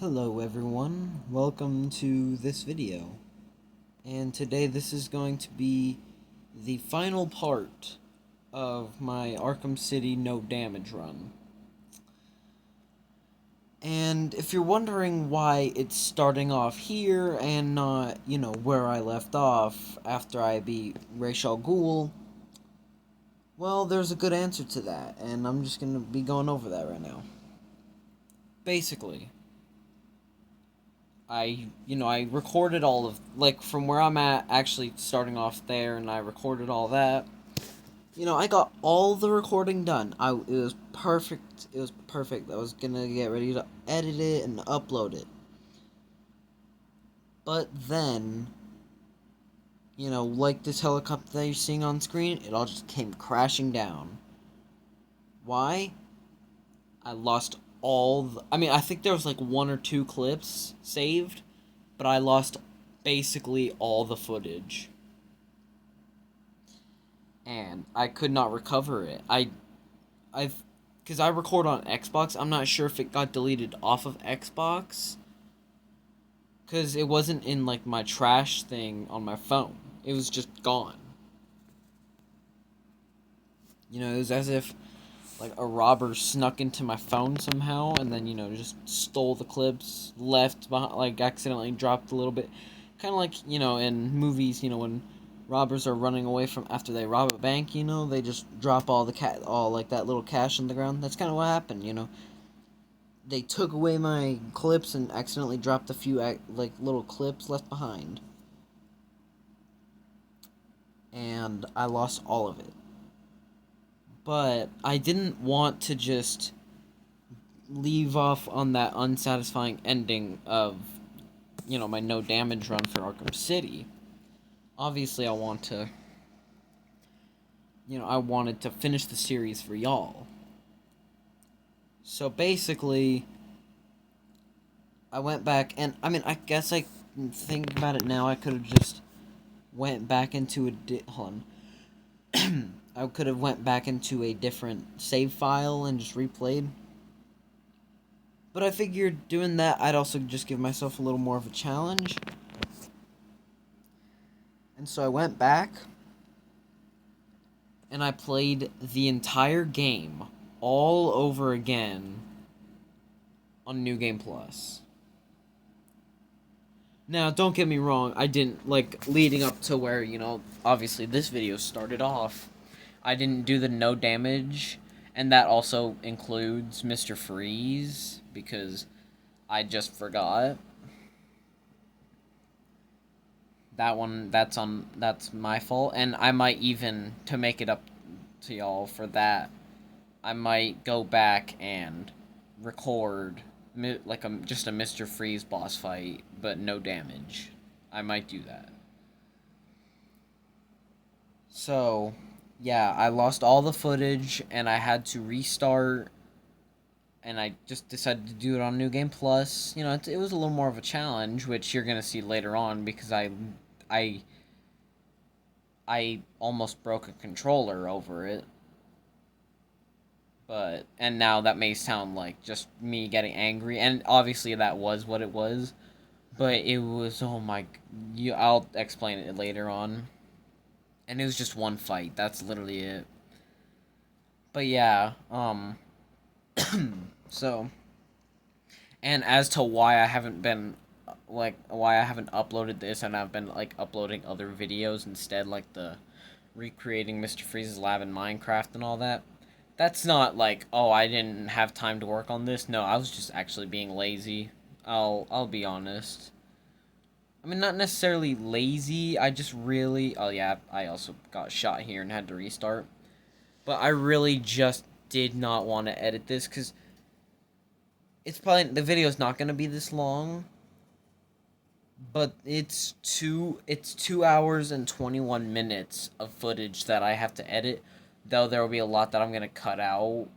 Hello everyone, welcome to this video. And today this is going to be the final part of my Arkham City no damage run. And if you're wondering why it's starting off here and not, where I left off after I beat Ra's al Ghul, well, there's a good answer to that, and I'm just gonna be going over that right now. Basically, I recorded all of, like, from where I'm at, actually starting off there, and I recorded all that. I got all the recording done. It was perfect. It was perfect. I was gonna get ready to edit it and upload it. But then, like this helicopter that you're seeing on screen, it all just came crashing down. Why? I lost I think there was like one or two clips saved, but I lost basically all the footage. And I could not recover it. I've because I record on Xbox. I'm not sure if it got deleted off of Xbox because it wasn't in like my trash thing on my phone. It was just gone. It was as if like a robber snuck into my phone somehow and then just stole the clips, left behind, like accidentally dropped a little bit, kind of like in movies, when robbers are running away from after they rob a bank, they just drop all like that little cash on the ground. That's kind of what happened. They took away my clips and accidentally dropped a few like little clips left behind, and I lost all of it. But I didn't want to just leave off on that unsatisfying ending of, my no damage run for Arkham City. Obviously, I wanted to finish the series for y'all. So basically, I went back, and I guess I think about it now, I could have just went back into hold on. I could have went back into a different save file and just replayed. But I figured doing that, I'd also just give myself a little more of a challenge. And so I went back, and I played the entire game all over again on New Game Plus. Now, don't get me wrong, I didn't, like, leading up to where, obviously this video started off, I didn't do the no damage, and that also includes Mr. Freeze, because I just forgot. That's my fault, and I might even, to make it up to y'all for that, I might go back and record like just a Mr. Freeze boss fight, but no damage. I might do that. So, yeah, I lost all the footage and I had to restart, and I just decided to do it on New Game Plus. It was a little more of a challenge, which you're going to see later on because I I almost broke a controller over it. And now that may sound like just me getting angry, and obviously that was what it was, but it was, oh my, I'll explain it later on. And it was just one fight, that's literally it. But yeah, so, and as to why I haven't been, why I haven't uploaded this and I've been, like, uploading other videos instead, like the recreating Mr. Freeze's lab in Minecraft and all that, that's not like, oh, I didn't have time to work on this. No, I was just actually being lazy. I'll be honest. I mean, not necessarily lazy. I just really, oh yeah, I also got shot here and had to restart. But I really just did not want to edit this because the video's not going to be this long. But it's 2 hours and 21 minutes of footage that I have to edit, though there will be a lot that I'm gonna cut out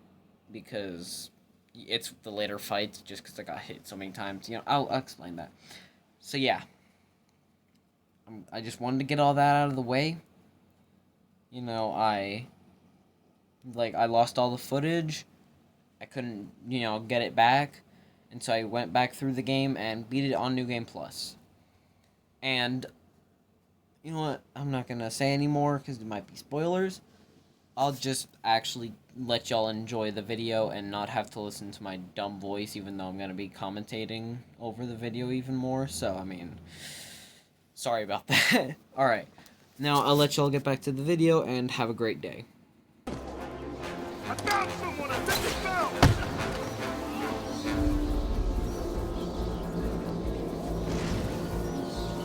because it's the later fights, just because I got hit so many times. I'll explain that. So yeah, I just wanted to get all that out of the way. I lost all the footage. I couldn't get it back, And so I went back through the game and beat it on New Game Plus. And you know what? I'm not going to say anymore because it might be spoilers. I'll just actually let y'all enjoy the video and not have to listen to my dumb voice, even though I'm going to be commentating over the video even more. So, I mean, sorry about that. Alright, now I'll let y'all get back to the video and have a great day. I found someone! I think he fell!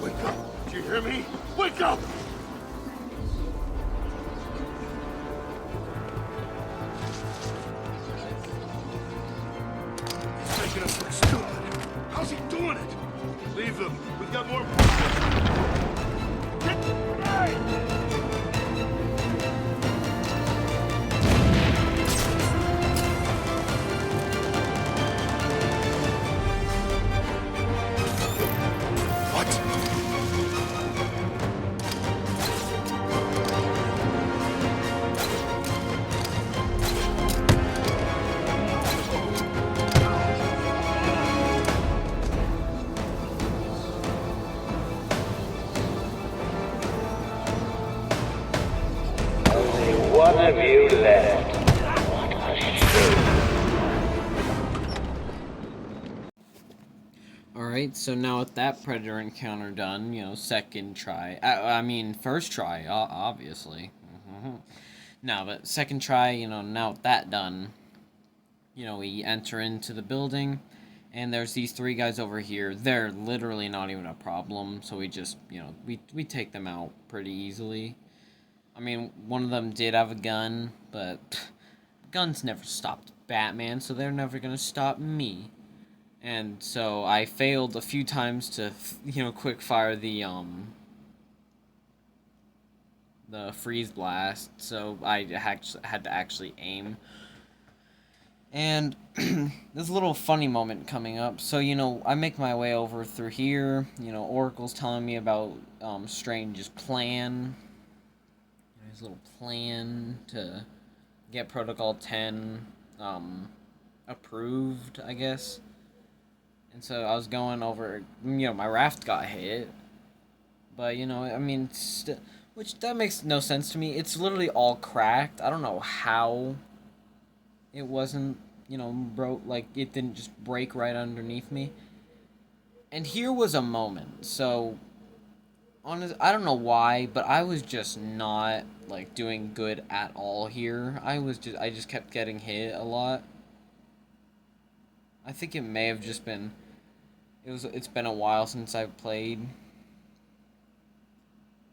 Wake up! Do you hear me? Wake up! He's making us look stupid. How's he doing it? Leave him. We've got more problems. Hey! One of you left. Alright, so now with that Predator encounter done, you know, second try. I mean, first try, obviously. No, but second try, you know, now with that done, you know, we enter into the building, and there's these three guys over here. They're literally not even a problem, so we just, you know, we take them out pretty easily. I mean, one of them did have a gun, but guns never stopped Batman, so they're never gonna stop me. And so I failed a few times to, you know, quick fire the freeze blast, so I had to actually aim. And there's a little funny moment coming up. So, you know, I make my way over through here. You know, Oracle's telling me about Strange's plan. His little plan to get Protocol 10 approved, I guess. And so I was going over, you know, my raft got hit. But, you know, I mean, which that makes no sense to me. It's literally all cracked. I don't know how it wasn't, you know, like, it didn't just break right underneath me. And here was a moment. So, I don't know why, but I was just not, like, doing good at all here. I just kept getting hit a lot. I think it may have just been, it's been a while since I've played.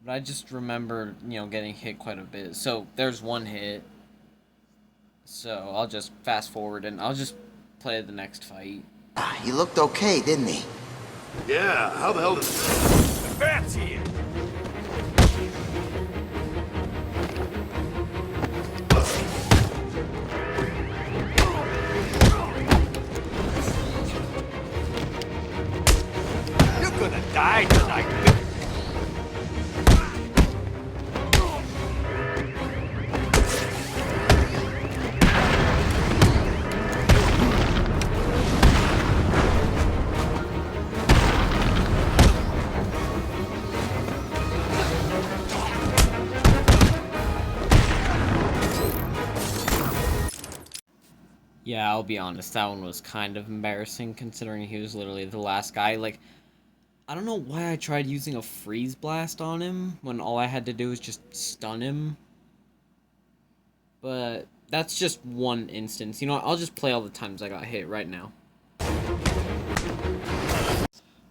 But I just remember, you know, getting hit quite a bit. So, there's one hit. So, I'll just fast forward and I'll just play the next fight. He looked okay, didn't he? Yeah, how the hell did... The bat's here! You're gonna die tonight, bitch! Yeah, I'll be honest, that one was kind of embarrassing, considering he was literally the last guy. Like, I don't know why I tried using a freeze blast on him, when all I had to do was just stun him. But, that's just one instance. You know what, I'll just play all the times I got hit right now.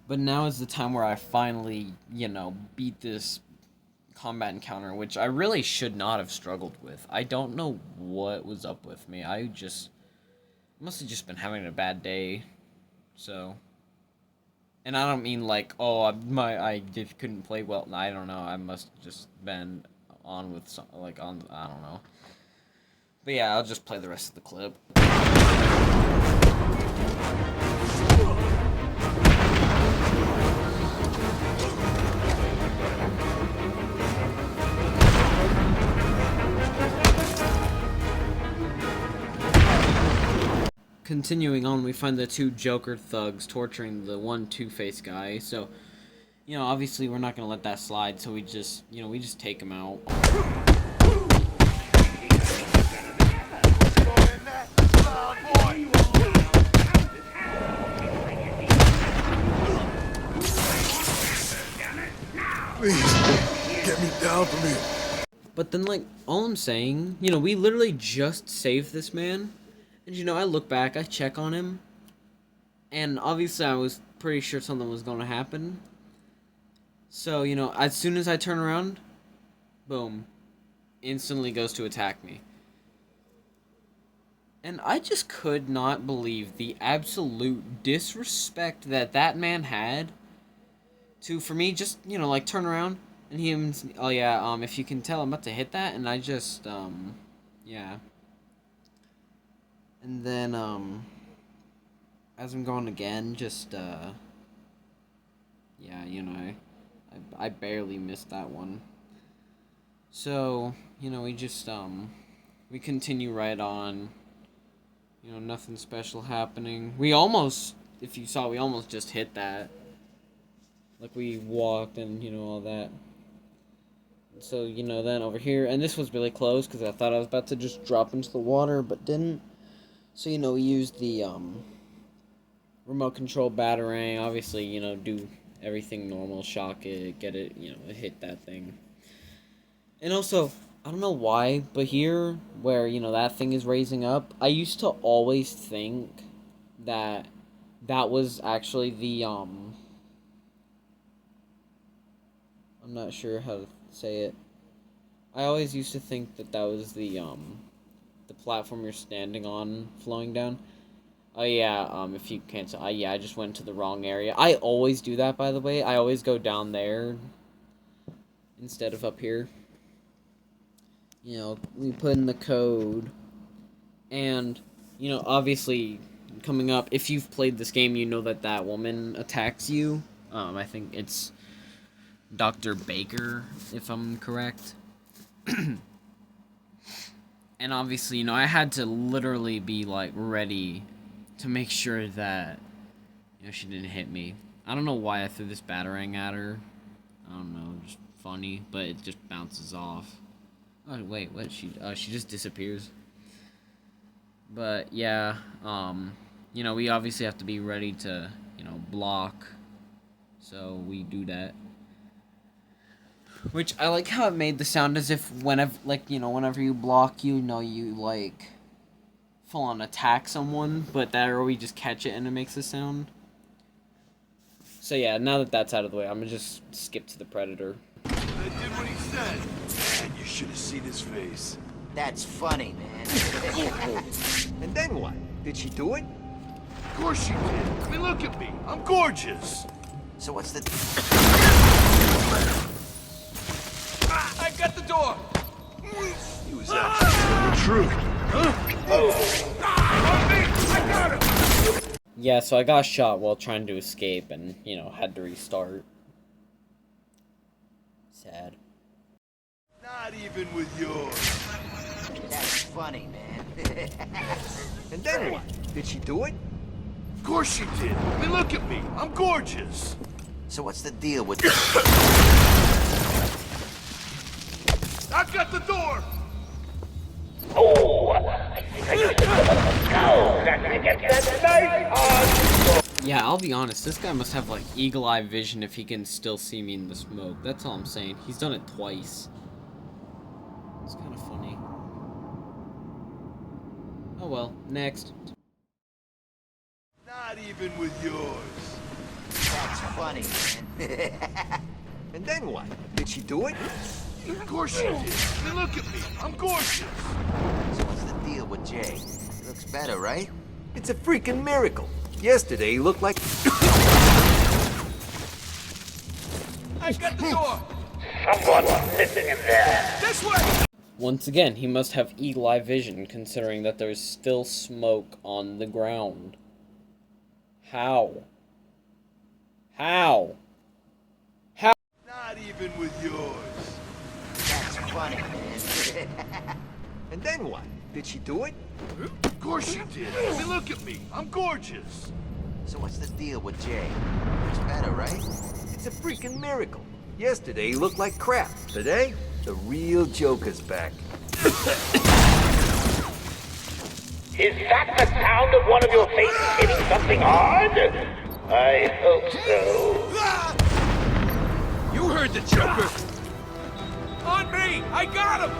But now is the time where I finally, you know, beat this combat encounter, which I really should not have struggled with. I don't know what was up with me. I must have just been having a bad day. So, and I don't mean like, oh, I just couldn't play well. I don't know. I must have just been on with some, like, I don't know. But yeah, I'll just play the rest of the clip. continuing on, we find the two Joker thugs torturing the one Two-Face guy. So, you know, obviously we're not gonna let that slide. So we just take him out. Please, get me down from here. But then, like, all I'm saying, you know, we literally just saved this man. And, you know, I look back, I check on him. And obviously I was pretty sure something was going to happen. So, you know, as soon as I turn around, boom, instantly goes to attack me. And I just could not believe the absolute disrespect that that man had to, for me, just, you know, like, turn around. And he, oh yeah, if you can tell, I'm about to hit that, and I just, yeah. And then, as I'm going again, just, yeah, you know, I barely missed that one. So, you know, we just, we continue right on. You know, nothing special happening. We almost, if you saw, we almost just hit that. Like, we walked and, you know, all that. So, you know, then over here, and this was really close because I thought I was about to just drop into the water, but didn't. So, you know, we used the remote control batarang, obviously, you know, do everything normal, shock it, get it, you know, hit that thing. And also, I don't know why, but here, where, you know, that thing is raising up, I used to always think that that was actually the, I'm not sure how to say it. I always used to think that that was the platform you're standing on flowing down. Oh yeah, if you can't, yeah, I just went to the wrong area. I always do that, by the way. I always go down there instead of up here. You know, we put in the code, and, you know, obviously, coming up, if you've played this game, you know that that woman attacks you. I think it's Dr. Baker, if I'm correct. And obviously, you know, I had to literally be, like, ready to make sure that, you know, she didn't hit me. I don't know why I threw this batarang at her. I don't know, just funny, but it just bounces off. Oh, wait, what? She just disappears. But, yeah, you know, we obviously have to be ready to, you know, block. So, we do that. Which, I like how it made the sound as if whenever, like, you know, whenever you block, you know, you, like, full on attack someone, but that, or we just catch it and it makes a sound. So, yeah, now that that's out of the way, I'm gonna just skip to the Predator. I did what he said. Man, you should have seen his face. That's funny, man. And then what? Did she do it? Of course she did. I mean, look at me. I'm gorgeous. So what's the... I got the door! He was actually telling the truth. Huh? I got him! Yeah, so I got shot while trying to escape and, you know, had to restart. Sad. Not even with yours. That's funny, man. And then what? Did she do it? Of course she did. I mean, look at me. I'm gorgeous. So what's the deal with... I got the door. Oh, I think I just now that I get that knife on. Yeah, I'll be honest, this guy must have, like, eagle-eye vision if he can still see me in the smoke. That's all I'm saying. He's done it twice. It's kind of funny. Oh well, next. Not even with yours. That's funny, man. And then what? Did she do it? Of course she did. I mean, look at me. I'm gorgeous. So what's the deal with Jay? He looks better, right? It's a freaking miracle. Yesterday he looked like... I got the door! Someone's sitting in there. This way! Once again, he must have eagle-eye vision, considering that there's still smoke on the ground. How? How? How? Not even with yours. That's funny, man. And then what? Did she do it? Of course you did. I mean, look at me. I'm gorgeous. So what's the deal with Jay? Looks better, right? It's a freaking miracle. Yesterday he looked like crap. Today, the real Joker's back. Is that the sound of one of your faces hitting something hard? I hope so. You heard the Joker! On me! I got him!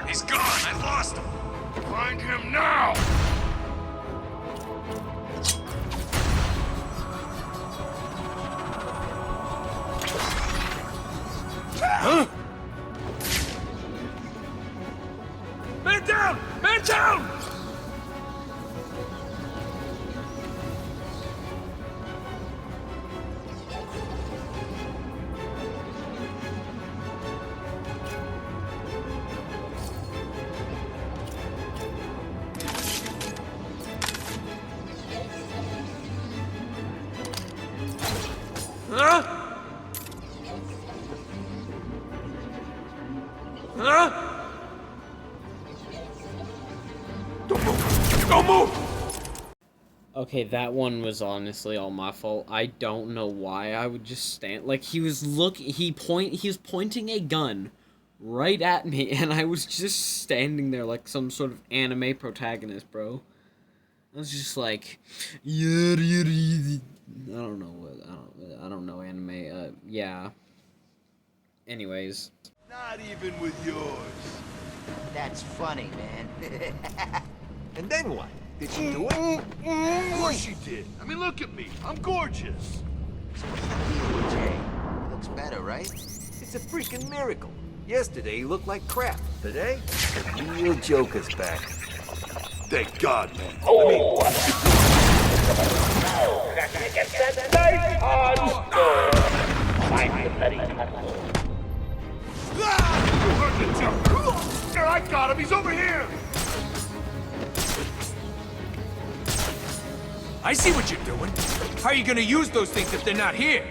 He's gone! I lost him! Find him now! Huh? Man down! Man down! Huh? Huh? Don't move! Don't move! Okay, that one was honestly all my fault. I don't know why I would just stand. Like, he was pointing a gun right at me, and I was just standing there like some sort of anime protagonist, bro. I was just like, I don't know what, I don't know anime, yeah. Anyways. Not even with yours. That's funny, man. And then what? Did she do it? Of course you did. I mean, look at me. I'm gorgeous. So what's the deal with Jay? Looks better, right? It's a freaking miracle. Yesterday he looked like crap. Today, the real Joker's back. Thank God, man. Oh! Now that I get that nice hard score. Find the bloody tunnel. You heard the Joker. There, I got him. He's over here. I see what you're doing. How are you gonna use those things if they're not here?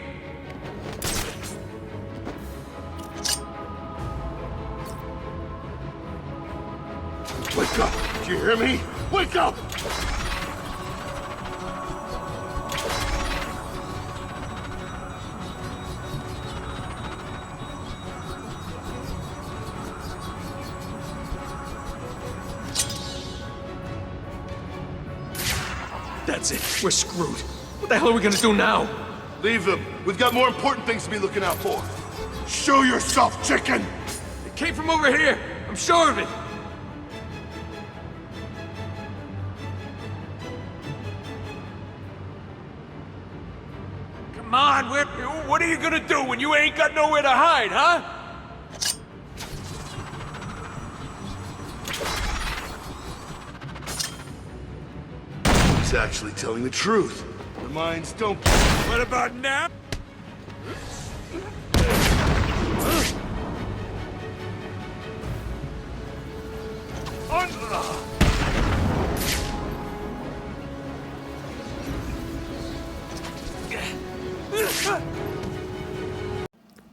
Wake up. Do you hear me? Wake up. That's it. We're screwed. What the hell are we gonna do now? Leave them. We've got more important things to be looking out for. Show yourself, chicken. It came from over here. I'm sure of it. Come on, what are you gonna do when you ain't got nowhere to hide, huh? He's actually telling the truth. The minds don't. What about now?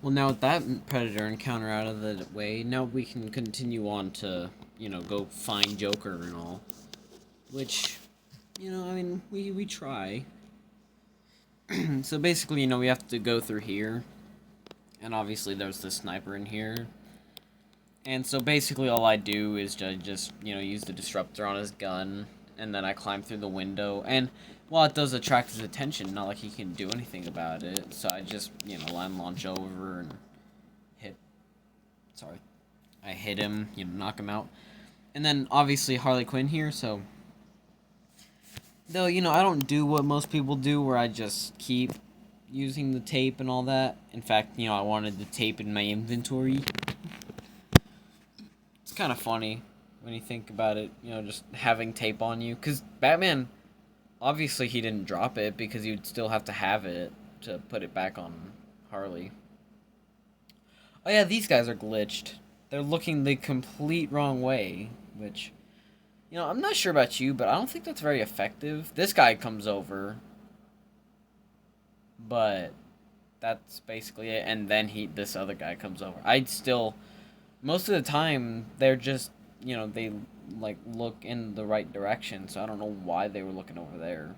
Well, now with that Predator encounter out of the way, now we can continue on to, you know, go find Joker and all. Which, you know, I mean, we try. So basically, you know, we have to go through here. And obviously there's the sniper in here. And so basically all I do is just, you know, use the disruptor on his gun. And then I climb through the window. And while it does attract his attention, not like he can do anything about it. So I just, you know, line launch over and I hit him, you know, knock him out. And then obviously Harley Quinn here, so though, you know, I don't do what most people do where I just keep using the tape and all that. In fact, you know, I wanted the tape in my inventory. It's kind of funny when you think about it, you know, just having tape on you. Because Batman, obviously he didn't drop it because you'd still have to have it to put it back on Harley. Oh yeah, these guys are glitched. they're looking the complete wrong way, which, you know, I'm not sure about you, but I don't think that's very effective. This guy comes over, but that's basically it, and then this other guy comes over. I'd still, most of the time, they're just, you know, they, like, look in the right direction, so I don't know why they were looking over there.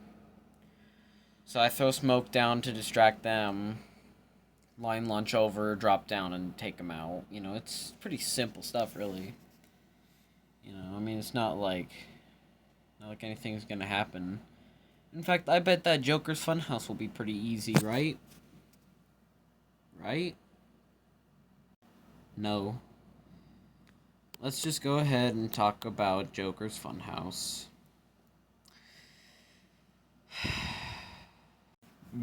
So I throw smoke down to distract them, line lunch over, drop down, and take them out. You know, it's pretty simple stuff, really. You know, I mean, it's not like anything's gonna happen. In fact, I bet that Joker's Funhouse will be pretty easy, right? Right? No. Let's just go ahead and talk about Joker's Funhouse.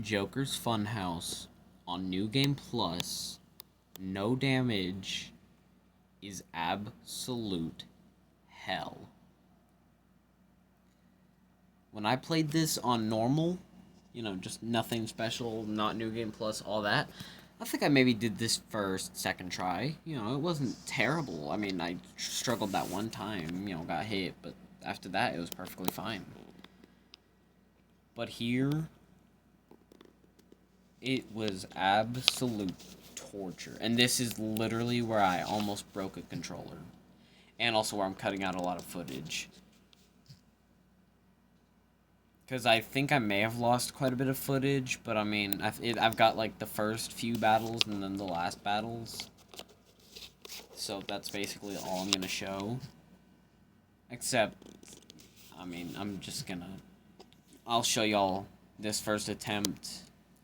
Joker's Funhouse on New Game Plus, no damage, is absolute hell. When I played this on normal, you know, just nothing special, not New Game Plus, all that, I think I maybe did this first, second try. You know, it wasn't terrible. I mean, I struggled that one time, you know, got hit, but after that, it was perfectly fine. But here, it was absolute torture. And this is literally where I almost broke a controller. And also where I'm cutting out a lot of footage. Because I think I may have lost quite a bit of footage, but I mean, I've got like the first few battles and then the last battles. So that's basically all I'm going to show. Except, I mean, I'll show y'all this first attempt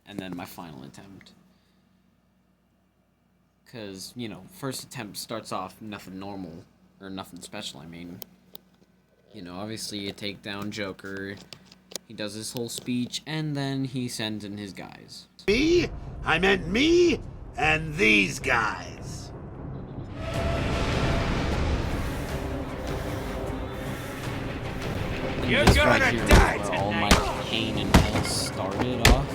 and then my final attempt. Because, you know, first attempt starts off nothing normal, or nothing special, I mean. You know, obviously you take down Joker, he does his whole speech, and then he sends in his guys. Me? I meant me and these guys. You're This gonna right here is die where all my tonight. pain and hell started off.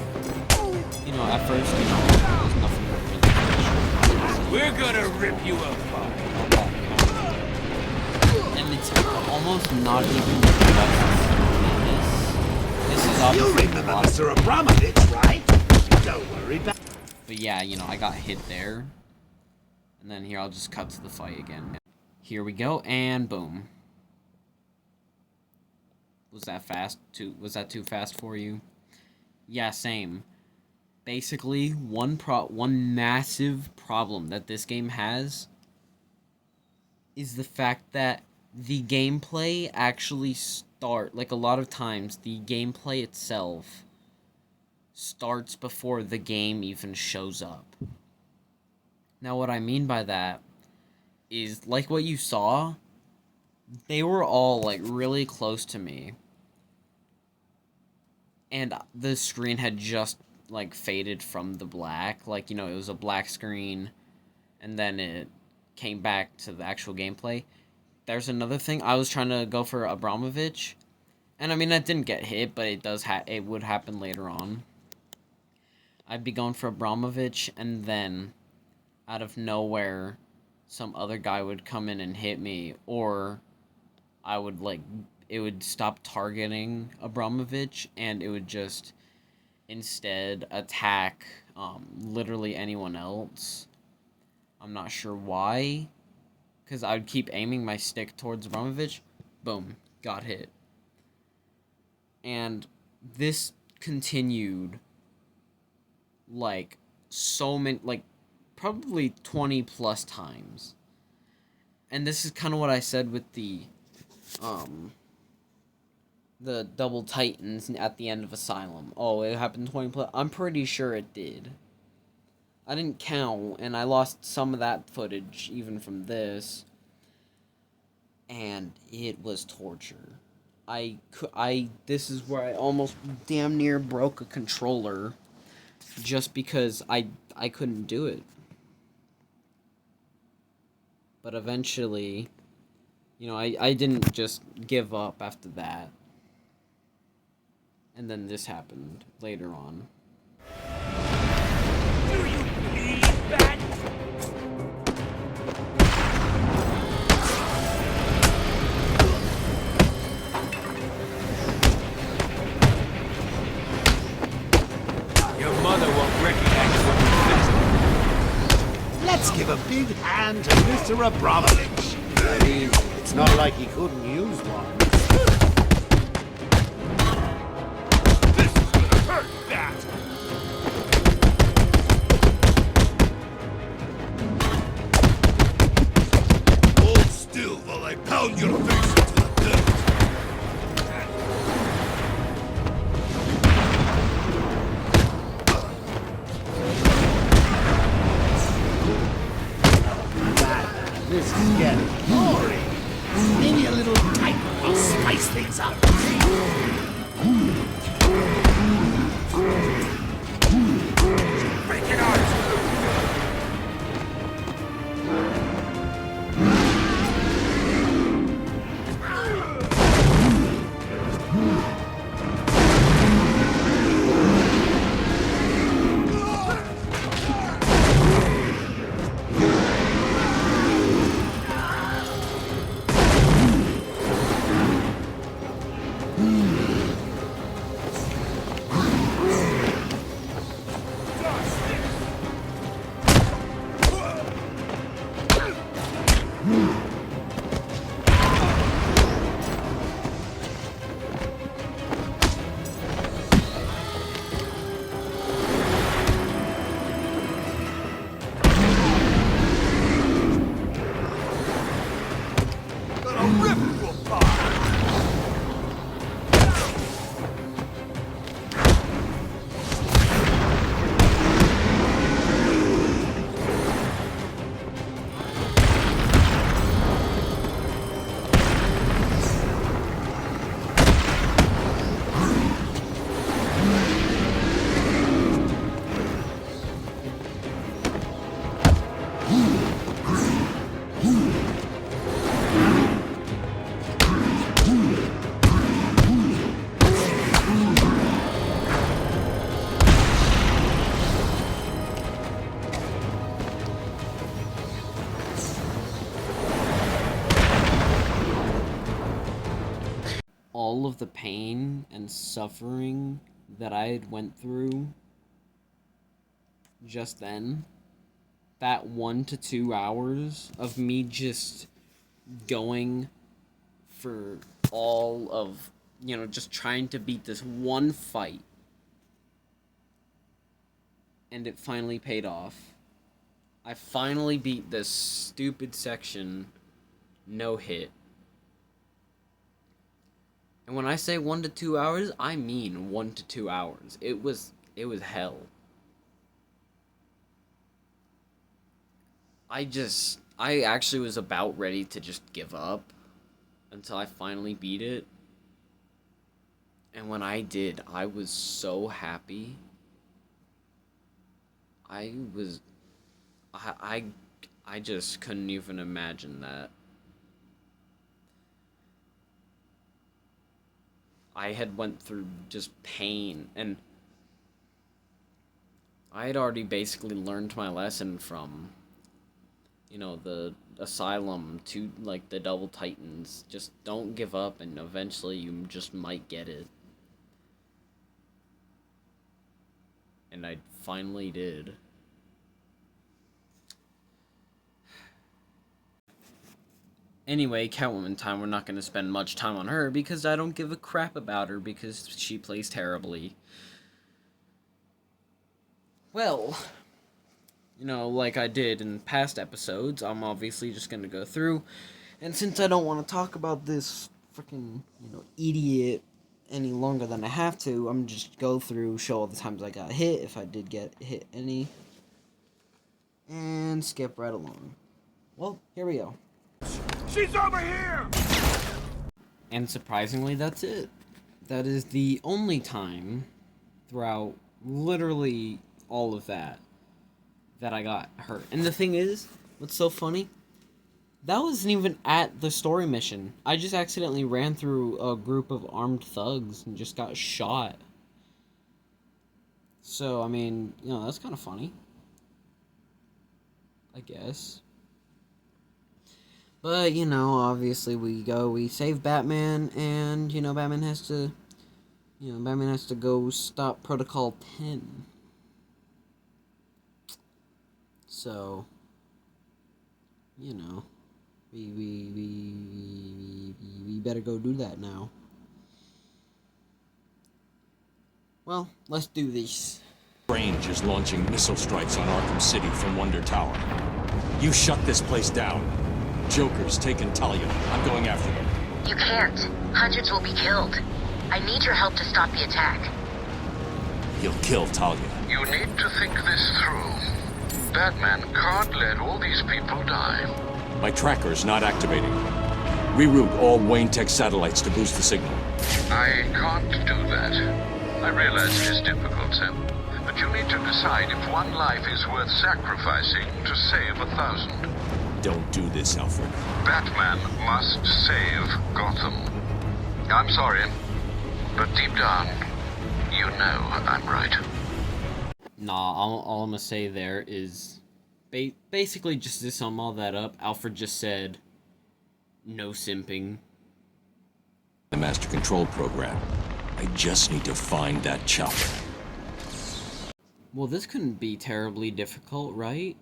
You know, at first, you know, there was nothing really special. We're gonna rip you apart. And it's almost not even the best. This is You obviously remember a lot, Mr. Abramovich, right? Don't worry about but yeah, you know, I got hit there. And then here, I'll just cut to the fight again. Here we go, and boom. Was that too fast for you? Yeah, same. Basically, one massive problem that this game has is the fact that the gameplay actually like a lot of times, the gameplay itself starts before the game even shows up. Now, what I mean by that is, like what you saw, they were all, like, really close to me. And the screen had just, like, faded from the black. Like, you know, it was a black screen, and then it came back to the actual gameplay. There's another thing. I was trying to go for Abramovich, and I mean, I didn't get hit, but it would happen later on. I'd be going for Abramovich, and then, out of nowhere, some other guy would come in and hit me, or I would, like, it would stop targeting Abramovich, and it would just instead attack literally anyone else. I'm not sure why, because I would keep aiming my stick towards Abramovich. Boom, got hit. And this continued, like, so many, like, probably 20 plus times. And this is kind of what I said with the double titans at the end of Asylum. Oh, it happened 20 plus. I'm pretty sure it did. I didn't count, and I lost some of that footage even from this. And it was torture. This is where I almost damn near broke a controller just because I couldn't do it. But eventually, you know, I didn't just give up after that. And then this happened later on. Do you bleed, bat? Let's give a big hand to Mr. Abramovich. I mean, it's not like he couldn't use one. This is gonna hurt, Bat! Hold still while I pound your face into the dirt. Batman, this is getting boring. Maybe a little tighter will spice things up. Break it out! All of the pain and suffering that I had went through just then, that 1 to 2 hours of me just going for all of, just trying to beat this one fight, and it finally paid off. I finally beat this stupid section, no hit. And when I say 1 to 2 hours, I mean 1 to 2 hours. It was hell. I actually was about ready to just give up until I finally beat it. And when I did, I was so happy. I just couldn't even imagine that. I had went through just pain, and I had already basically learned my lesson from, the asylum to, the Double Titans. Just don't give up, and eventually you just might get it. And I finally did. Anyway, Catwoman time, we're not going to spend much time on her because I don't give a crap about her because she plays terribly. Well, like I did in past episodes, I'm obviously just going to go through, and since I don't want to talk about this freaking, idiot any longer than I have to, I'm just go through, show all the times I got hit, if I did get hit any, and skip right along. Well, here we go. She's over here! And surprisingly, that's it. That is the only time throughout literally all of that I got hurt. And the thing is, what's so funny? That wasn't even at the story mission. I just accidentally ran through a group of armed thugs and just got shot. So, I mean, that's kind of funny. I guess. But, obviously we save Batman, and, Batman has to go stop Protocol 10. So, you know, we better go do that now. Well, let's do this. Range is launching missile strikes on Arkham City from Wonder Tower. You shut this place down. Joker's taken Talia. I'm going after them. You can't. Hundreds will be killed. I need your help to stop the attack. He'll kill Talia. You need to think this through. Batman can't let all these people die. My tracker's not activating. Reroute all Wayne Tech satellites to boost the signal. I can't do that. I realize it is difficult, Sam. But you need to decide if one life is worth sacrificing to save 1,000. Don't do this, Alfred. Batman must save Gotham. I'm sorry, but deep down, you know I'm right. Nah, all I'm gonna say there is, basically just to sum all that up, Alfred just said, no simping. The Master Control Program. I just need to find that chopper. Well, this couldn't be terribly difficult, right?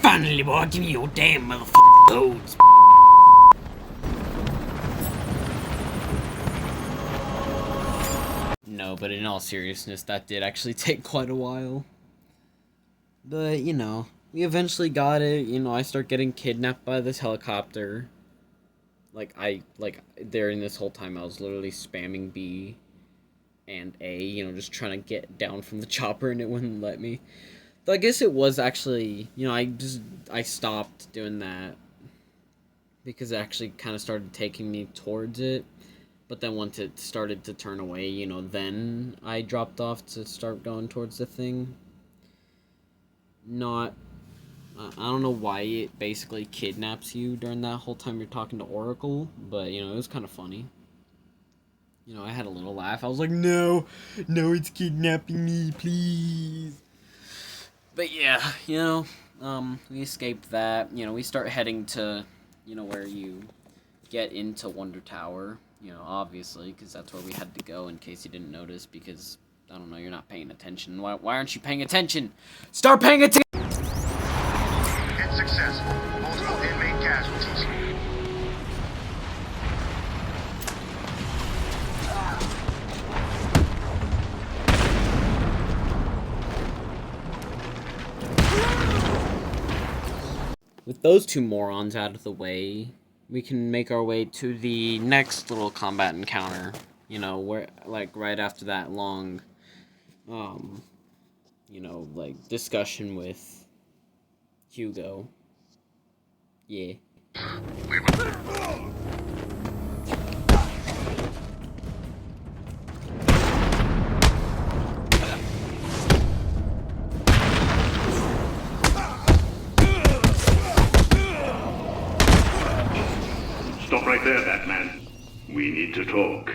Finally, boy, give me your damn motherfucking loads. No, but in all seriousness, that did actually take quite a while. But, you know, we eventually got it. You know, I start getting kidnapped by this helicopter. During this whole time, I was literally spamming B and A, you know, just trying to get down from the chopper, and it wouldn't let me. Though I guess it was actually, you know, I stopped doing that because it actually kind of started taking me towards it. But then once it started to turn away, you know, then I dropped off to start going towards the thing. I don't know why it basically kidnaps you during that whole time you're talking to Oracle, but, you know, it was kind of funny. You know, I had a little laugh. I was like, no, it's kidnapping me, please. But yeah, you know, we escaped that. You know, we start heading to, you know, where you get into Wonder Tower. You know, obviously, because that's where we had to go in case you didn't notice, because, I don't know, you're not paying attention. Why aren't you paying attention? Start paying attention! Hit successful. Multiple inmate casualties. With those two morons out of the way, we can make our way to the next little combat encounter. You know, where, like, right after that long, you know, like, discussion with Hugo. Yeah. Stop right there, Batman. We need to talk.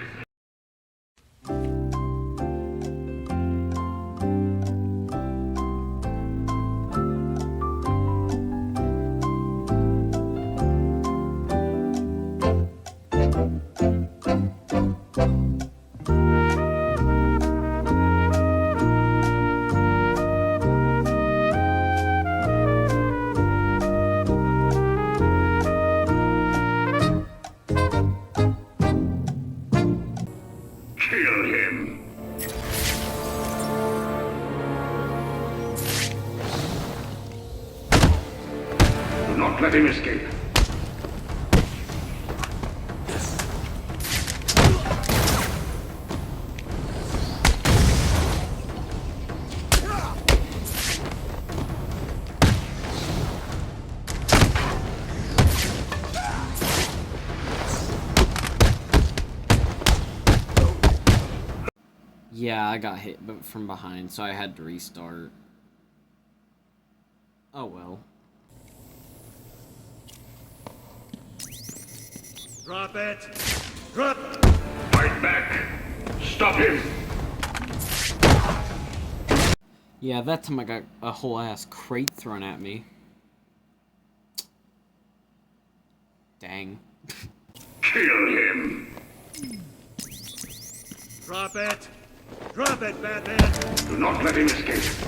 Kill him. Do not let him escape. Yeah, I got hit from behind, so I had to restart. Oh well. Drop it! Drop! Fight back! Stop him! Yeah, that time I got a whole ass crate thrown at me. Dang. Kill him! Drop it! Drop it, Batman! Do not let him escape.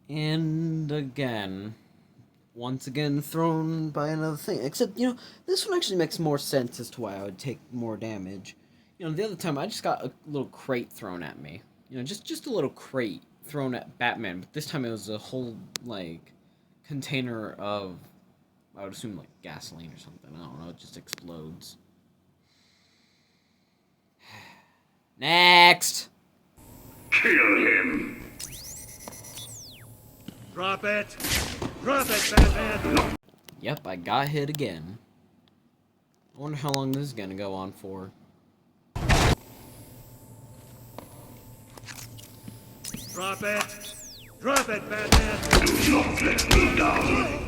And again, once again thrown by another thing. Except, you know, this one actually makes more sense as to why I would take more damage. You know, the other time I just got a little crate thrown at me. You know, just a little crate thrown at Batman. But this time it was a whole, like, container of, I would assume, like, gasoline or something. I don't know, it just explodes. Next! Kill him! Drop it! Drop it, Batman! Yep, I got hit again. I wonder how long this is gonna go on for. Drop it! Drop it, Batman! Do not let me down!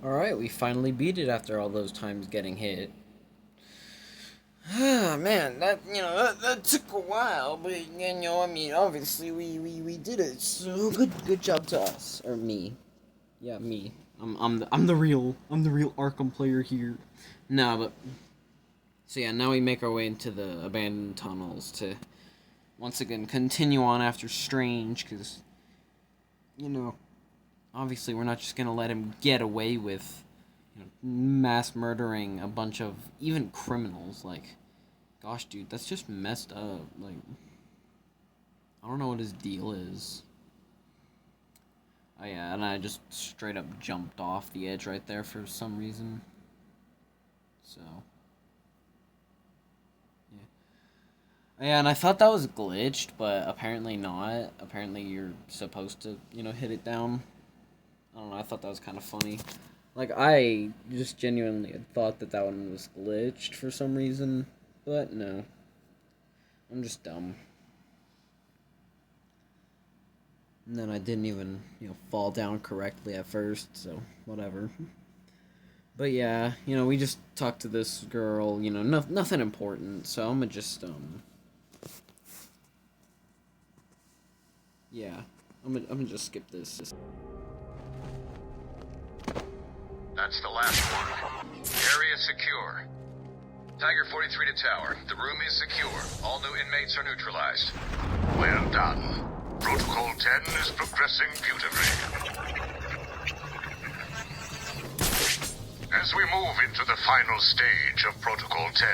Alright, we finally beat it after all those times getting hit. Man, that took a while, but, you know, I mean, obviously we did it, so good job to us. Or me. Yeah, me. I'm the real Arkham player here. Nah, but... So yeah, now we make our way into the abandoned tunnels to, once again, continue on after Strange, because, you know, obviously we're not just gonna let him get away with, you know, mass murdering a bunch of, even criminals, like, gosh, dude, that's just messed up, like, I don't know what his deal is. Oh yeah, and I just straight up jumped off the edge right there for some reason, so... Yeah, and I thought that was glitched, but apparently not. Apparently you're supposed to, you know, hit it down. I don't know, I thought that was kind of funny. Like, I just genuinely had thought that that one was glitched for some reason, but no. I'm just dumb. And then I didn't even, you know, fall down correctly at first, so whatever. But yeah, you know, we just talked to this girl, you know, nothing important, so I'm gonna just, yeah, I'm gonna just skip this. That's the last one. Area secure. Tiger 43 to tower. The room is secure. All new inmates are neutralized. Well done. Protocol 10 is progressing beautifully. As we move into the final stage of Protocol 10,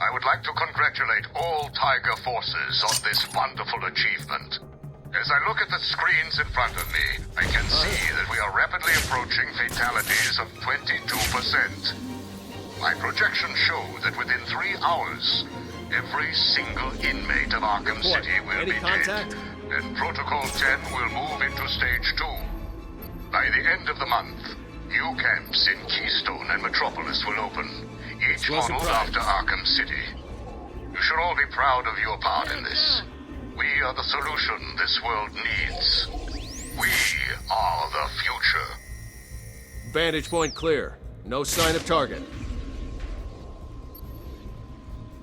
I would like to congratulate all Tiger forces on this wonderful achievement. As I look at the screens in front of me, I can see that we are rapidly approaching fatalities of 22%. My projections show that within 3 hours, every single inmate of Arkham City will be dead, and Protocol 10 will move into Stage 2. By the end of the month, new camps in Keystone and Metropolis will open, each modeled after Arkham City. You should all be proud of your part in this. We are the solution this world needs. We are the future. Vantage point clear. No sign of target.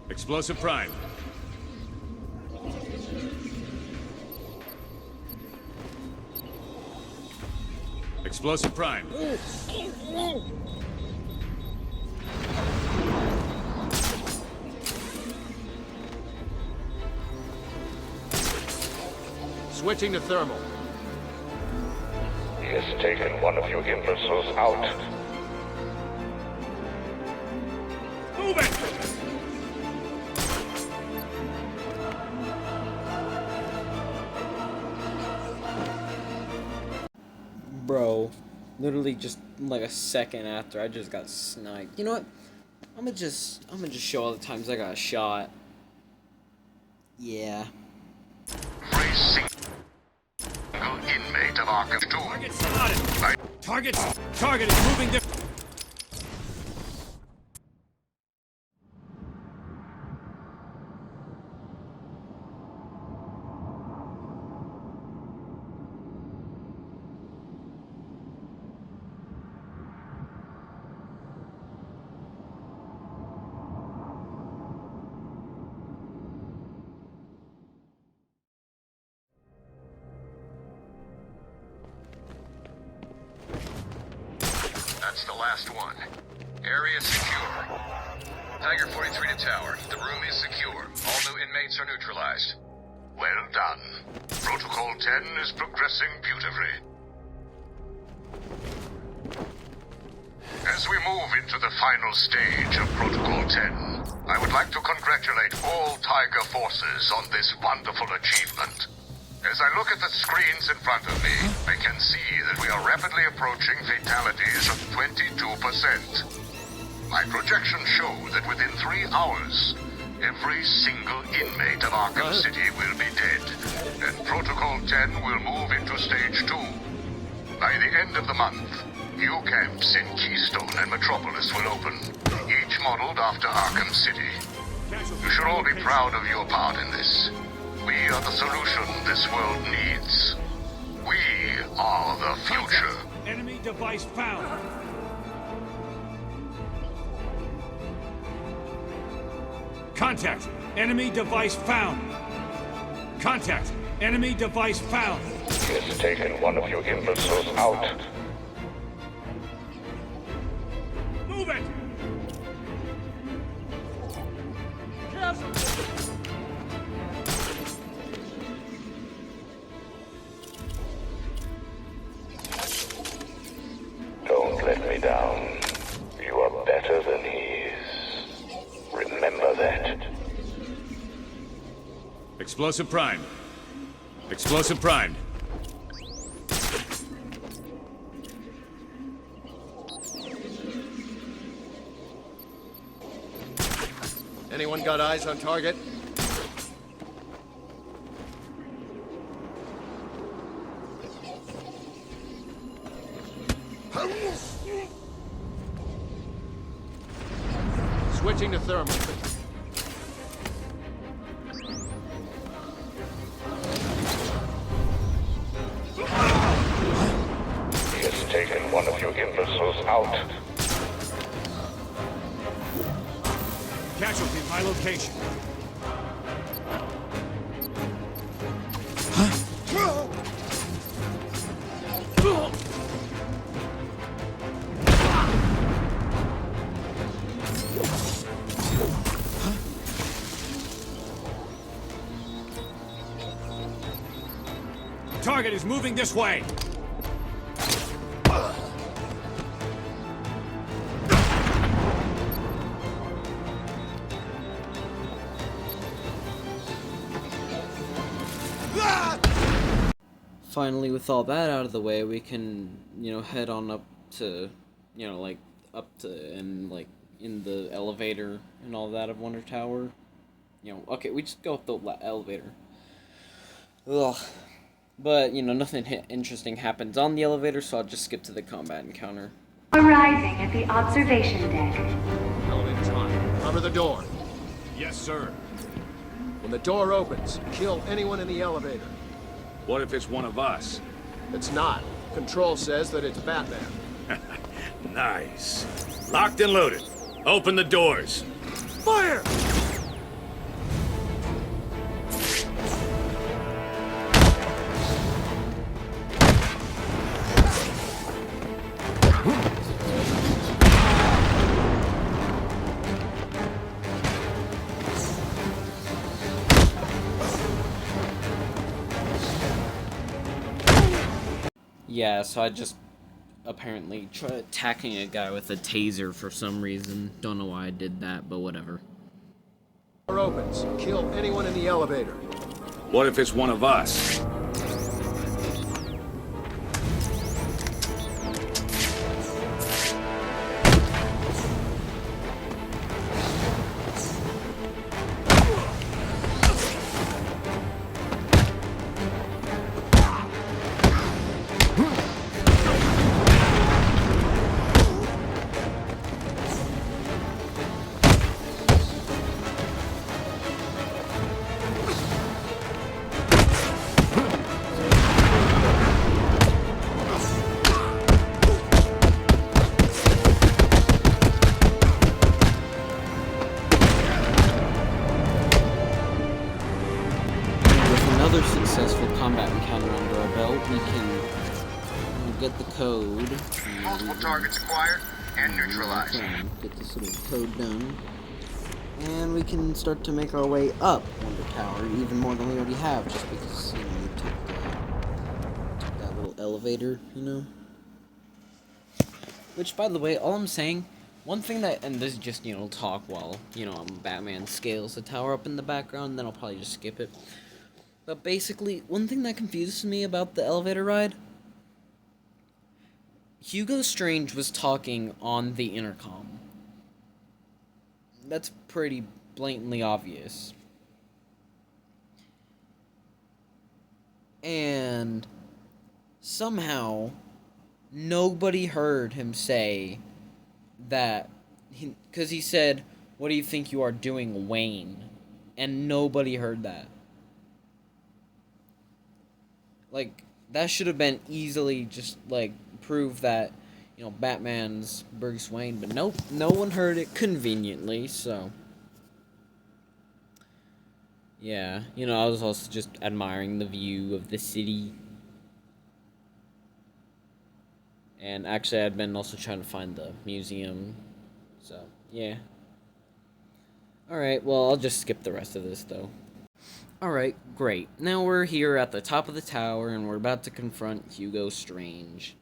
Explosive prime. Explosive prime. Switching to thermal. He has taken one of you imbeciles out. Move it! Bro, literally just like a second after I just got sniped. You know what? I'm gonna just show all the times I got shot. Yeah. Every single inmate of Arkham 2. Target spotted. Target is moving this. That's the last one. Area secure. Tiger 43 to tower. The room is secure. All new inmates are neutralized. Well done. Protocol 10 is progressing beautifully. As we move into the final stage of Protocol 10, I would like to congratulate all Tiger forces on this wonderful achievement. As I look at the screens in front of me, I can see that we are rapidly approaching fatalities of 22%. My projections show that within 3 hours, every single inmate of Arkham City will be dead, and Protocol 10 will move into Stage 2. By the end of the month, new camps in Keystone and Metropolis will open, each modeled after Arkham City. You should all be proud of your part in this. We are the solution this world needs. We are the future. Enemy device found. Contact. Enemy device found. Contact. Enemy device found. He has taken one of you imbeciles out. Move it! Don't let me down. You are better than he is. Remember that. Explosive primed. Explosive primed. Anyone got eyes on target? Switching to thermal. He has taken one of you imbeciles out. Casualty by location. Target is moving this way. finally, with all that out of the way, we can, head on up to, up to, and, in the elevator and all that of Wonder Tower. Okay, we just go up the elevator. Ugh. But, nothing interesting happens on the elevator, so I'll just skip to the combat encounter. Arriving at the observation deck. Held in time. Cover the door. Yes, sir. When the door opens, kill anyone in the elevator. What if it's one of us? It's not. Control says that it's Batman. Nice. Locked and loaded. Open the doors. Fire! Yeah, so I just apparently tried attacking a guy with a taser for some reason. Don't know why I did that, but whatever. Door opens. Kill anyone in the elevator. What if it's one of us? Another successful combat encounter under our belt, we can get the code. Multiple targets acquired and neutralized. Get this little code done. And we can start to make our way up Wonder Tower, even more than we already have, just because, we took that little elevator, Which, by the way, all I'm saying, one thing that, and this is just, talk while, Batman scales the tower up in the background, then I'll probably just skip it. But basically, one thing that confuses me about the elevator ride, Hugo Strange was talking on the intercom. That's pretty blatantly obvious. And somehow, nobody heard him say that, because he said, "What do you think you are doing, Wayne?" And nobody heard that. That should have been easily just, prove that, Batman's Bruce Wayne, but nope, no one heard it conveniently, so. Yeah, I was also just admiring the view of the city. And actually, I'd been also trying to find the museum, so, yeah. Alright, well, I'll just skip the rest of this, though. Alright, great. Now we're here at the top of the tower, and we're about to confront Hugo Strange.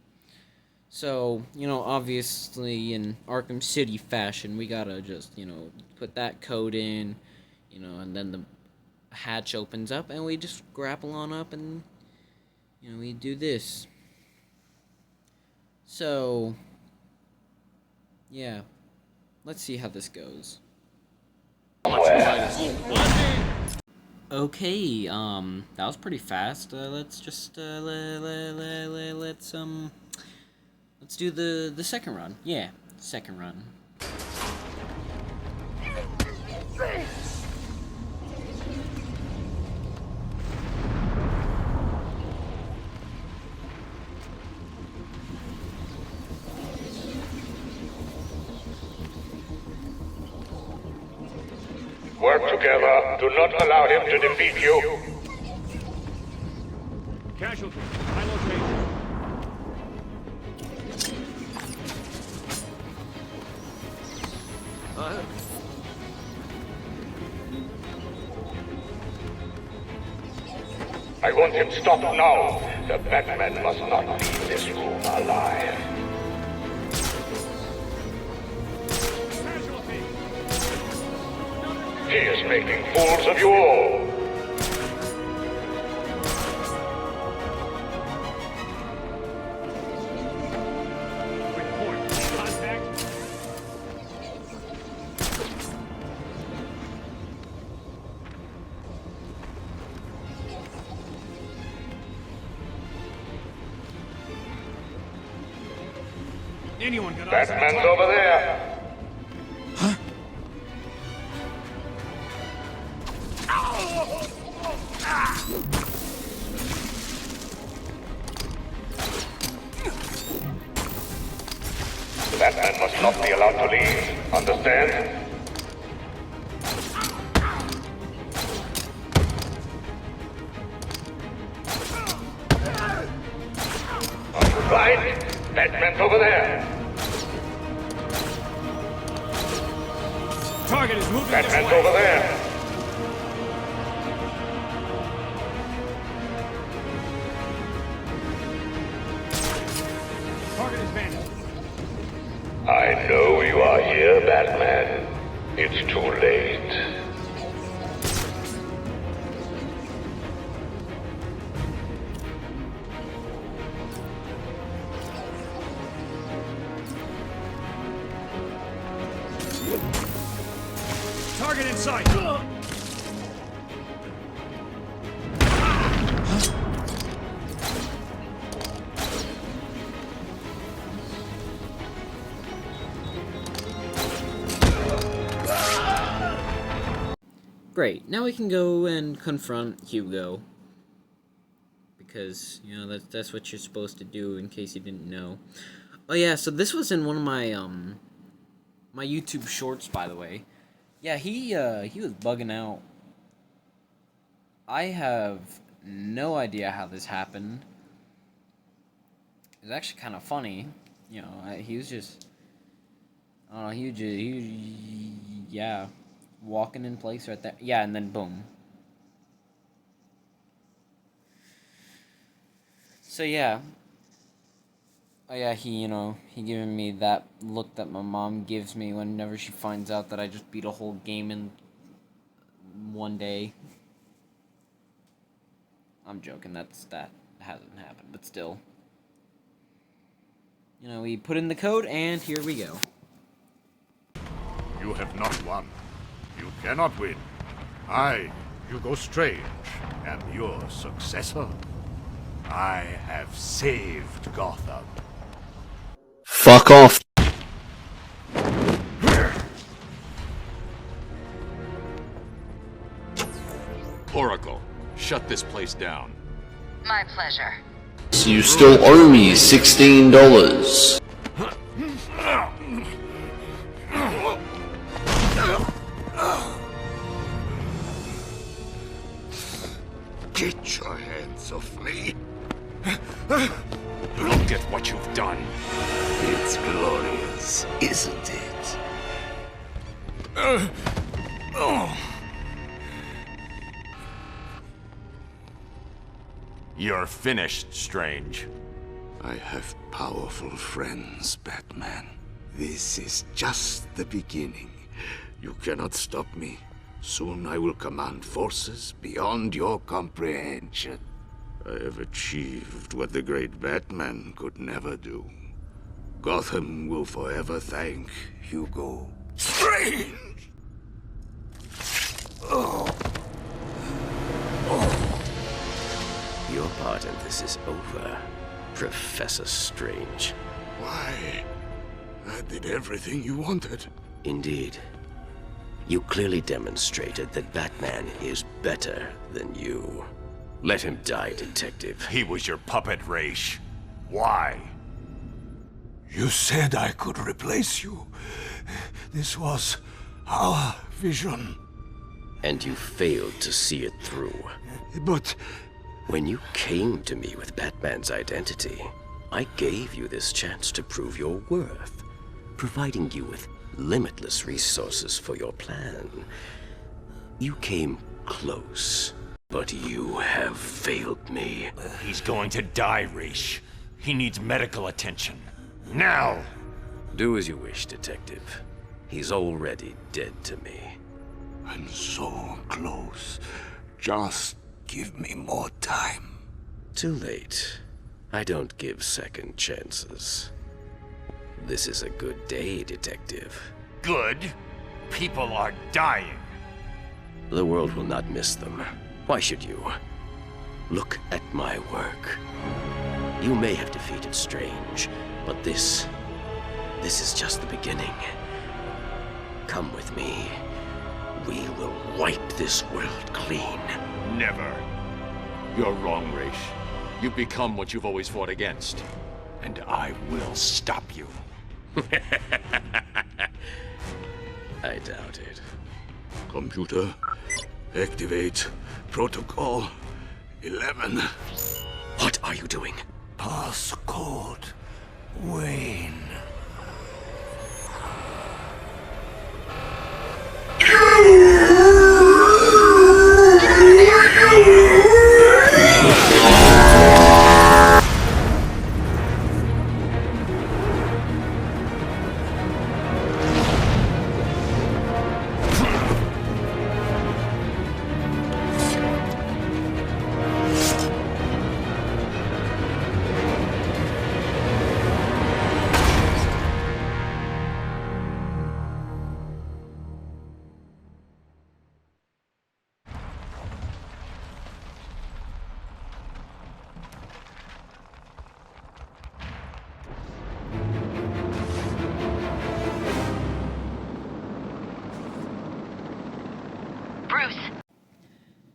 So, obviously, in Arkham City fashion, we gotta just, put that code in, and then the hatch opens up, and we just grapple on up, and, we do this. So, yeah. Let's see how this goes. Okay, that was pretty fast. Let's just, let's do the second run. Yeah, second run. Work together. Do not allow him to defeat you. Casualty. High location. I want him stopped now. The Batman must not leave this room alive. He is making fools of you all. Anyone got eyes on Batman's Tiger? over there. Batman must not be allowed to leave. Understand? Right. Batman's over there. Target is moving Batman's this way. over there. Target is vanished. I know you are here, Batman. It's too late. Target in sight. Great. Now we can go and confront Hugo. Because, you know, that's what you're supposed to do, in case you didn't know. Oh yeah, so this was in one of my my YouTube shorts, by the way. Yeah, he was bugging out. I have no idea how this happened. It was actually kind of funny. You know, he was just, I don't know, yeah, walking in place right there. Yeah, and then boom. So yeah. Oh yeah, he giving me that look that my mom gives me whenever she finds out that I just beat a whole game in one day. I'm joking, that hasn't happened, but still. You know, we put in the code, and here we go. You have not won. You cannot win. I, Hugo Strange, am your successor. I have saved Gotham. Fuck off. Oracle, shut this place down. My pleasure. So you still owe me $16. Get your hands off me. Look at what you've done. It's glorious, isn't it? You're finished, Strange. I have powerful friends, Batman. This is just the beginning. You cannot stop me. Soon I will command forces beyond your comprehension. I have achieved what the great Batman could never do. Gotham will forever thank Hugo Strange! Your part in this is over, Professor Strange. Why? I did everything you wanted. Indeed. You clearly demonstrated that Batman is better than you. Let him die, Detective. He was your puppet, Raish. Why? You said I could replace you. This was our vision. And you failed to see it through. But when you came to me with Batman's identity, I gave you this chance to prove your worth, providing you with limitless resources for your plan. You came close, but you have failed me. He's going to die, Raish. He needs medical attention. Now! Do as you wish, Detective. He's already dead to me. I'm so close. Just give me more time. Too late. I don't give second chances. This is a good day, Detective. Good? People are dying. The world will not miss them. Why should you? Look at my work. You may have defeated Strange, but this This is just the beginning. Come with me. We will wipe this world clean. Never. You're wrong, Raish. You've become what you've always fought against. And I will stop you. I doubt it. Computer, activate Protocol 11. What are you doing? Passcode Wayne.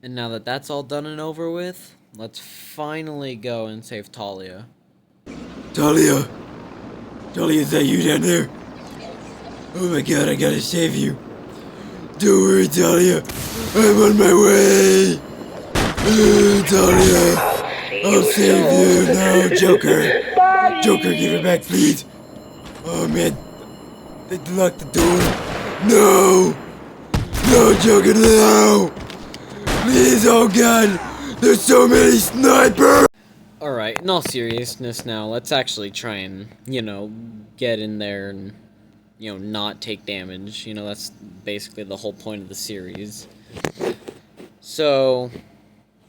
And now that that's all done and over with, let's finally go and save Talia. Talia! Talia, is that you down there? Oh my god, I gotta save you. Don't worry, Talia. I'm on my way. Talia, I'll save you. No, Joker. Joker, give it back, please. Oh man, they locked the door. No! No, Joker, no! Please, oh god! There's so many snipers! Alright, in all seriousness now, let's actually try and, you know, get in there and, you know, not take damage. You know, that's basically the whole point of the series. So,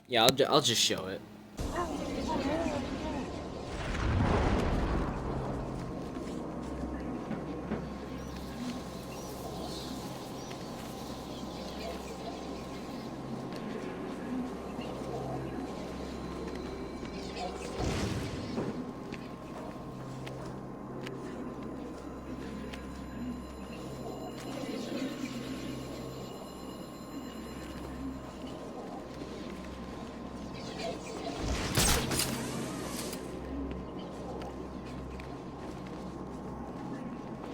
yeah, I'll just show it.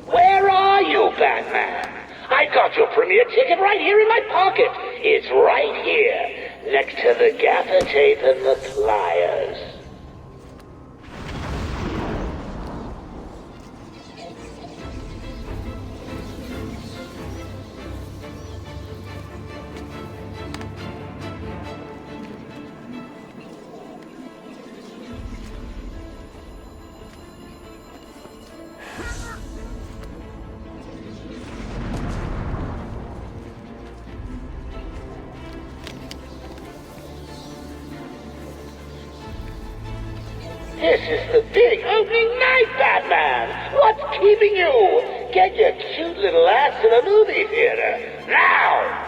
Where are you, Batman? I've got your premiere ticket right here in my pocket. It's right here, next to the gaffer tape and the pliers. This is the big opening night, Batman! What's keeping you? Get your cute little ass to the movie theater, now!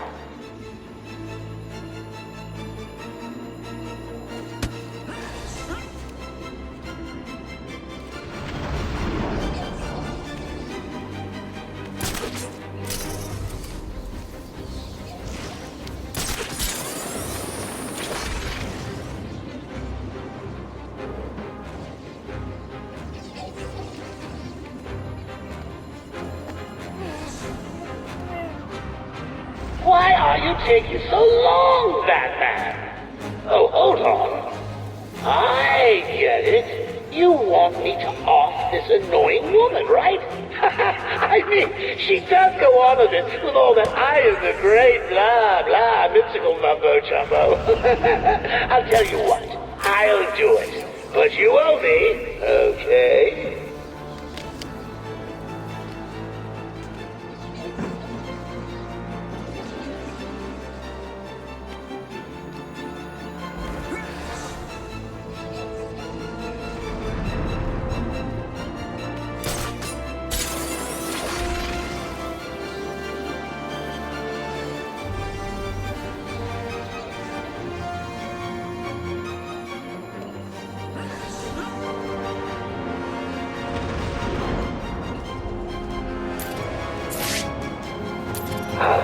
Why are you taking so long, Batman? Oh, hold on. I get it. You want me to off this annoying woman, right? I mean, she does go on a bit with all that I am the great blah blah mystical mumbo jumbo. I'll tell you what, I'll do it. But you owe me, okay?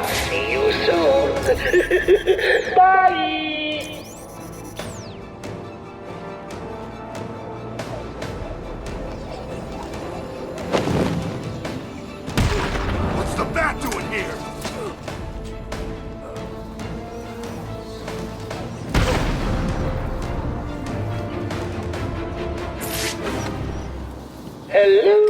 See you soon. Bye. What's the bat doing here? Hello?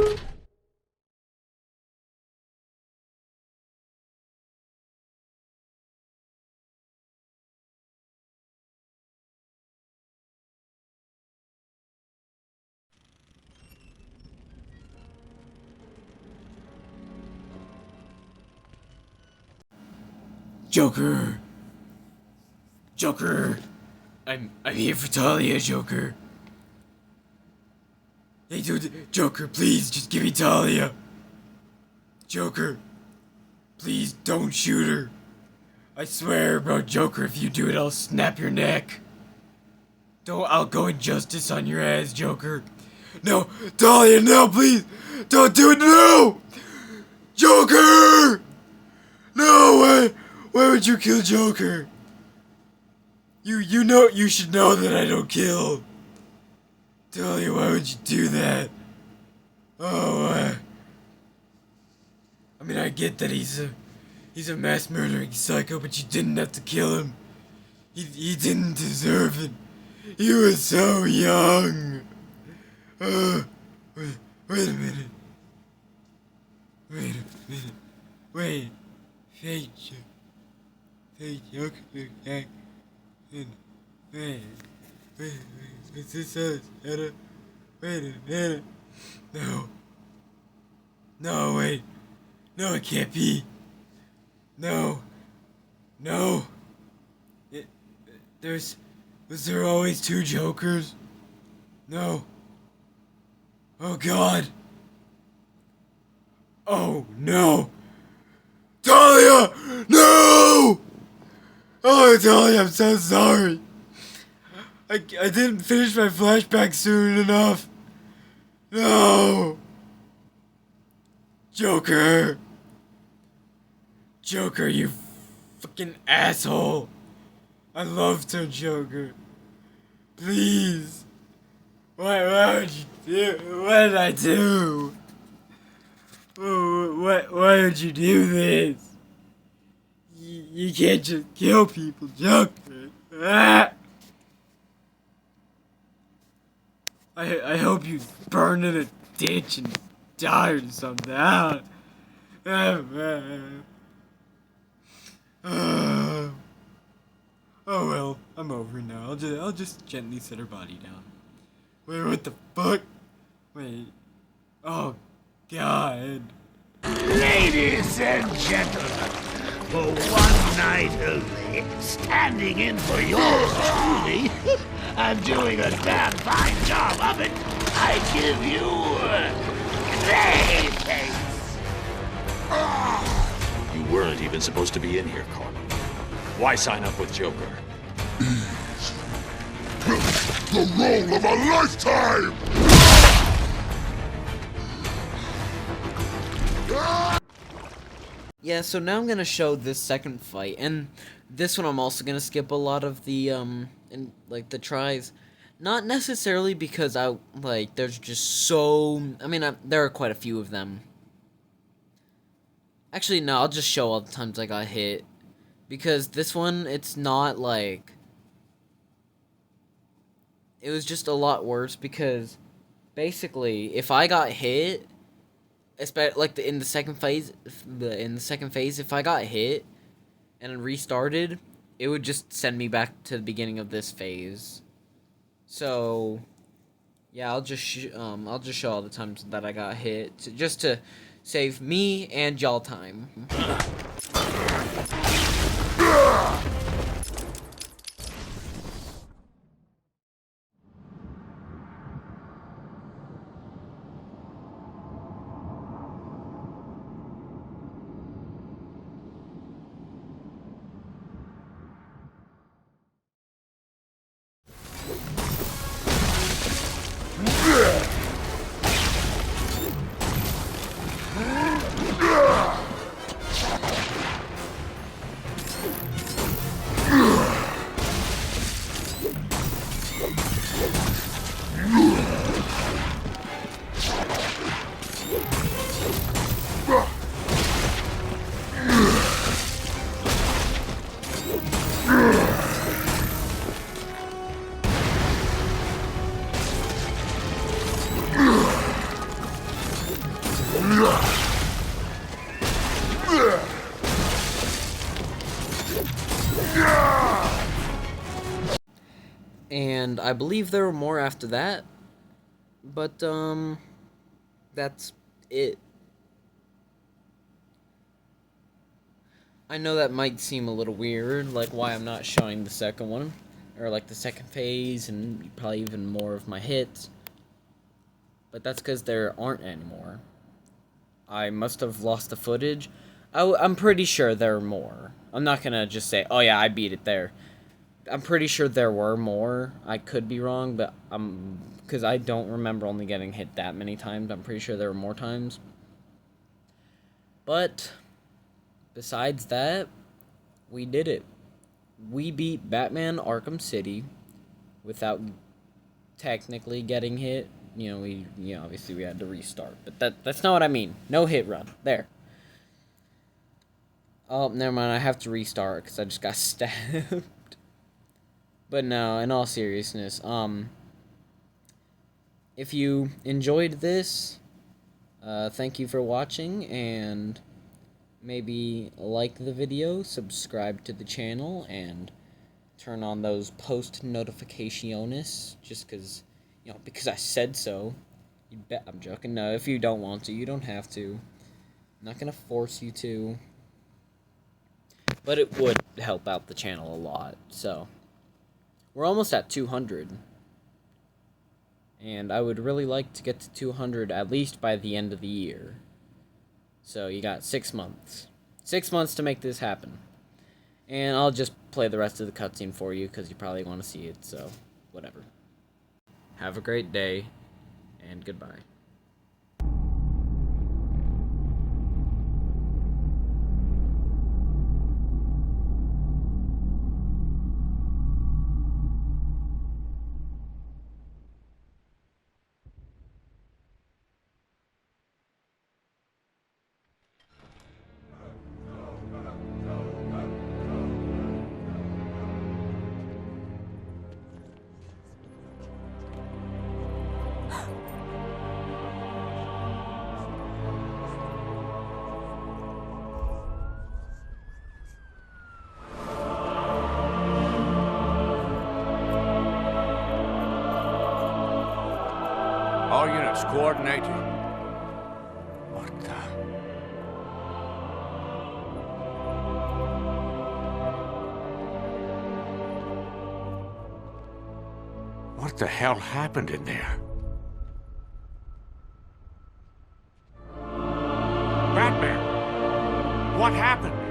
Joker! Joker! I'm here for Talia, Joker. Hey, dude, Joker, please, just give me Talia. Joker, please don't shoot her. I swear, bro, Joker, if you do it, I'll snap your neck. I'll go injustice on your ass, Joker. No, Talia, no, please, don't do it, no! Joker! No, why would you kill Joker? You know, you should know that I don't kill. Talia, why would you do that? Oh, I mean, I get that he's a mass murdering psycho, but you didn't have to kill him. He didn't deserve it. He was so young. Wait a minute. Wait. Hey, Joker. Wait. Is this us? Wait a minute. No, wait. No, it can't be. No. Was there always two Jokers? No. Oh, God. Oh, no. Talia! No! Oh, Talia, I'm so sorry. I didn't finish my flashback soon enough. No! Joker! Joker, you fucking asshole! I loved her, Joker. Please. Why would you do? What did I do? Why would you do this? You can't just kill people, Joker. Ah! I hope you burn in a ditch and die or something. Oh well, I'm over it now. I'll just gently set her body down. Wait, what the fuck? Wait. Oh, God. Ladies and gentlemen, for one night of standing in for yours truly, and doing a damn fine job of it, I give you Clayface. You weren't even supposed to be in here, Carl. Why sign up with Joker? The role of a lifetime! Yeah, so now I'm gonna show this second fight, and this one I'm also gonna skip a lot of the the tries, not necessarily because there's just so, there are quite a few of them. Actually, no, I'll just show all the times I got hit, because this one, it's not like, it was just a lot worse, because basically, if I got hit, especially in the second phase, if I got hit and restarted, it would just send me back to the beginning of this phase. So yeah, I'll just show all the times that I got hit, just to save me and y'all time. And I believe there were more after that. But, that's it. I know that might seem a little weird, like why I'm not showing the second one, or like the second phase, and probably even more of my hits. But that's because there aren't any more. I must have lost the footage. I'm pretty sure there are more. I'm not gonna just say, oh yeah, I beat it there. I'm pretty sure there were more. I could be wrong, but because I don't remember only getting hit that many times. I'm pretty sure there were more times. But besides that, we did it. We beat Batman Arkham City without technically getting hit. Obviously we had to restart, but that's not what I mean. No hit run. There. Oh, never mind. I have to restart because I just got stabbed. But no, in all seriousness, if you enjoyed this, thank you for watching, and maybe like the video, subscribe to the channel, and turn on those post notifications, just because I said so. You bet. I'm joking. No, if you don't want to, you don't have to. I'm not gonna force you to. But it would help out the channel a lot, so. We're almost at 200. And I would really like to get to 200 at least by the end of the year. So you got 6 months. 6 months to make this happen. And I'll just play the rest of the cutscene for you because you probably want to see it, so whatever. Have a great day, and goodbye. All units coordinated. What the? What the hell happened in there? Batman! What happened?